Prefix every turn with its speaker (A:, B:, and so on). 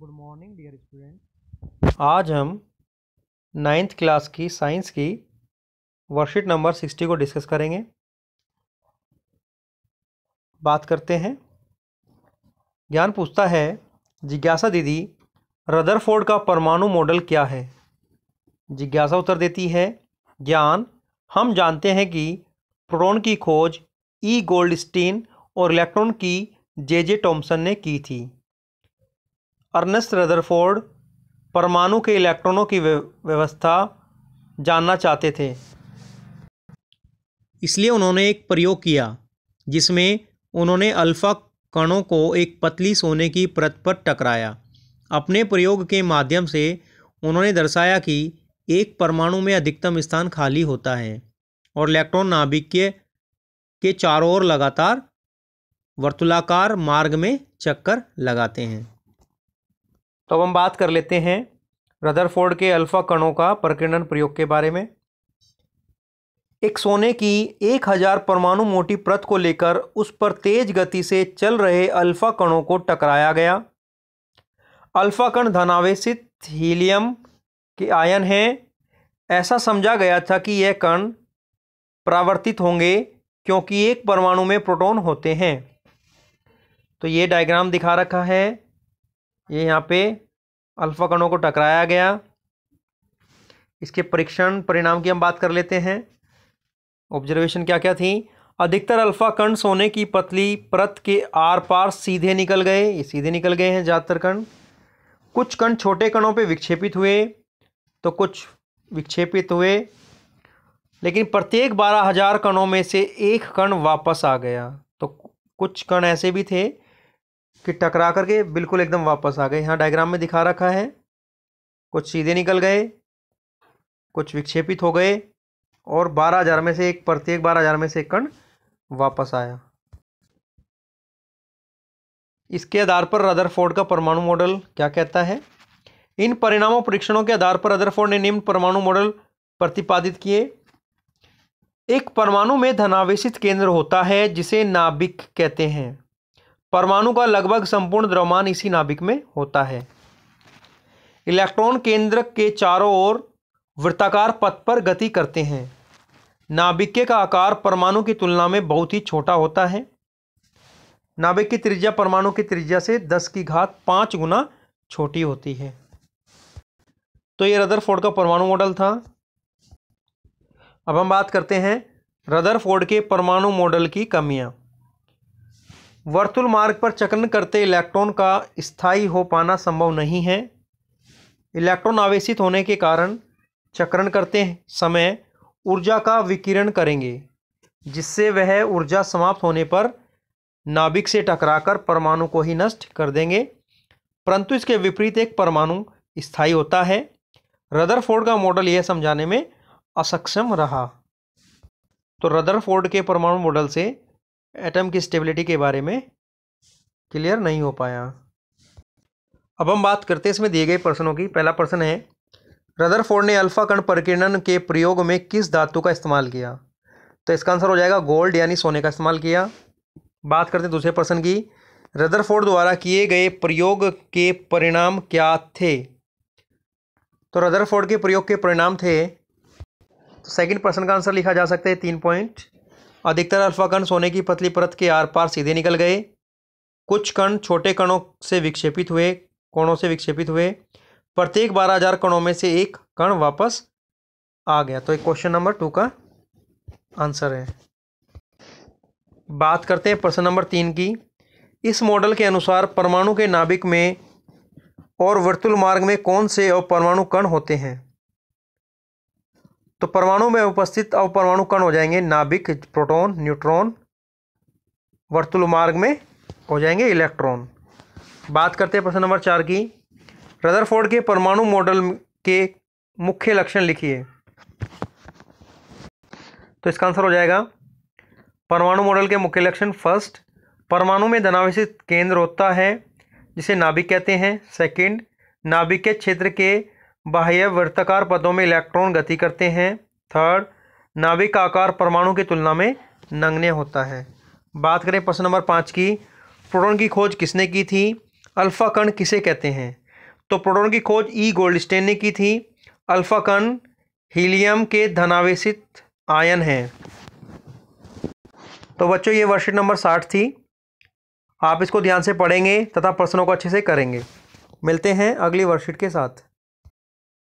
A: Good morning dear student. आज हम ninth class की साइंस की वर्कशीट नंबर 60 को डिस्कस करेंगे। बात करते हैं। ज्ञान पूछता है, जिज्ञासा दीदी, रदरफोर्ड का परमाणु मॉडल क्या है? जिज्ञासा उत्तर देती है, ज्ञान, हम जानते हैं कि प्रोटॉन की खोज ई गोल्डस्टीन और इलेक्ट्रॉन की जे टॉमसन ने की थी। अर्नेस्ट रदरफोर्ड परमाणु के इलेक्ट्रॉनों की व्यवस्था जानना चाहते थे, इसलिए उन्होंने एक प्रयोग किया जिसमें उन्होंने अल्फा कणों को एक पतली सोने की परत पर टकराया। अपने प्रयोग के माध्यम से उन्होंने दर्शाया कि एक परमाणु में अधिकतम स्थान खाली होता है और इलेक्ट्रॉन नाभिक के चारों ओर लगातार वर्तुलाकार मार्ग में चक्कर लगाते हैं। तो अब हम बात कर लेते हैं रदरफोर्ड के अल्फा कणों का प्रकीर्णन प्रयोग के बारे में। एक सोने की 1000 परमाणु मोटी परत को लेकर उस पर तेज गति से चल रहे अल्फा कणों को टकराया गया। अल्फा कण धनावेशित हीलियम के आयन हैं। ऐसा समझा गया था कि यह कण परावर्तित होंगे क्योंकि एक परमाणु में प्रोटॉन होते हैं। तो ये डायग्राम दिखा रखा है, ये यहाँ पे अल्फा कणों को टकराया गया। इसके परीक्षण परिणाम की हम बात कर लेते हैं। ऑब्जर्वेशन क्या क्या थी? अधिकतर अल्फा कण सोने की पतली परत के आर पार सीधे निकल गए, ये सीधे निकल गए हैं ज़्यादातर कण। कुछ कण छोटे कणों पे विक्षेपित हुए तो कुछ विक्षेपित हुए, लेकिन प्रत्येक 12,000 कणों में से एक कण वापस आ गया। तो कुछ कण ऐसे भी थे कि टकरा करके बिल्कुल एकदम वापस आ गए। यहाँ डायग्राम में दिखा रखा है, कुछ सीधे निकल गए, कुछ विक्षेपित हो गए और 12,000 में से एक, प्रत्येक 12,000 में से एक कण वापस आया। इसके आधार पर रदरफोर्ड का परमाणु मॉडल क्या कहता है? इन परिणामों परीक्षणों के आधार पर रदरफोर्ड ने निम्न परमाणु मॉडल प्रतिपादित किए। एक परमाणु में धनावेशित केंद्र होता है जिसे नाभिक कहते हैं। परमाणु का लगभग संपूर्ण द्रव्यमान इसी नाभिक में होता है। इलेक्ट्रॉन केंद्र के चारों ओर वृत्ताकार पथ पर गति करते हैं। नाभिक का आकार परमाणु की तुलना में बहुत ही छोटा होता है। नाभिक की त्रिज्या परमाणु की त्रिज्या से 10⁵ गुना छोटी होती है। तो ये रदरफोर्ड का परमाणु मॉडल था। अब हम बात करते हैं रदरफोर्ड के परमाणु मॉडल की कमियां। वर्तुल मार्ग पर चक्रण करते इलेक्ट्रॉन का स्थायी हो पाना संभव नहीं है। इलेक्ट्रॉन आवेशित होने के कारण चक्रण करते समय ऊर्जा का विकिरण करेंगे, जिससे वह ऊर्जा समाप्त होने पर नाभिक से टकराकर परमाणु को ही नष्ट कर देंगे। परंतु इसके विपरीत एक परमाणु स्थायी होता है। रदरफोर्ड का मॉडल यह समझाने में असक्षम रहा। तो रदरफोर्ड के परमाणु मॉडल से एटम की स्टेबिलिटी के बारे में क्लियर नहीं हो पाया। अब हम बात करते हैं इसमें दिए गए प्रश्नों की। पहला प्रश्न है, रदरफोर्ड ने अल्फा कण प्रकीर्णन के प्रयोग में किस धातु का इस्तेमाल किया? तो इसका आंसर हो जाएगा गोल्ड यानी सोने का इस्तेमाल किया। बात करते हैं दूसरे प्रश्न की, रदरफोर्ड द्वारा किए गए प्रयोग के परिणाम क्या थे? तो रदरफोर्ड के प्रयोग के परिणाम थे, तो सेकंड प्रश्न का आंसर लिखा जा सकता है 3 पॉइंट। अधिकतर अल्फा कण सोने की पतली परत के आर पार सीधे निकल गए। कुछ कण छोटे कणों से विक्षेपित हुए, कोणों से विक्षेपित हुए। प्रत्येक 12,000 कणों में से एक कण वापस आ गया। तो एक क्वेश्चन नंबर 2 का आंसर है। बात करते हैं प्रश्न नंबर 3 की। इस मॉडल के अनुसार परमाणु के नाभिक में और वर्तुल मार्ग में कौन से अपरमाणु कण होते हैं? तो परमाणु में उपस्थित अपरमाणु कण हो जाएंगे नाभिक प्रोटॉन, न्यूट्रॉन। वर्तुल मार्ग में हो जाएंगे इलेक्ट्रॉन। बात करते हैं प्रश्न नंबर 4 की। रदरफोर्ड के परमाणु मॉडल के मुख्य लक्षण लिखिए। तो इसका आंसर हो जाएगा परमाणु मॉडल के मुख्य लक्षण। फर्स्ट, परमाणु में धनावेशित केंद्र होता है जिसे नाभिक कहते हैं। सेकंड, नाभिक के क्षेत्र के बाह्य वृत्ताकार पथों में इलेक्ट्रॉन गति करते हैं। थर्ड, नाभिक का आकार परमाणु की तुलना में नगण्य होता है। बात करें प्रश्न नंबर 5 की। प्रोटॉन की खोज किसने की थी? अल्फा कण किसे कहते हैं? तो प्रोटॉन की खोज ई गोल्डस्टेन ने की थी। अल्फा कण हीलियम के धनावेशित आयन हैं। तो बच्चों ये वर्कशीट नंबर 60 थी। आप इसको ध्यान से पढ़ेंगे तथा प्रश्नों को अच्छे से करेंगे। मिलते हैं अगली वर्कशीट के साथ।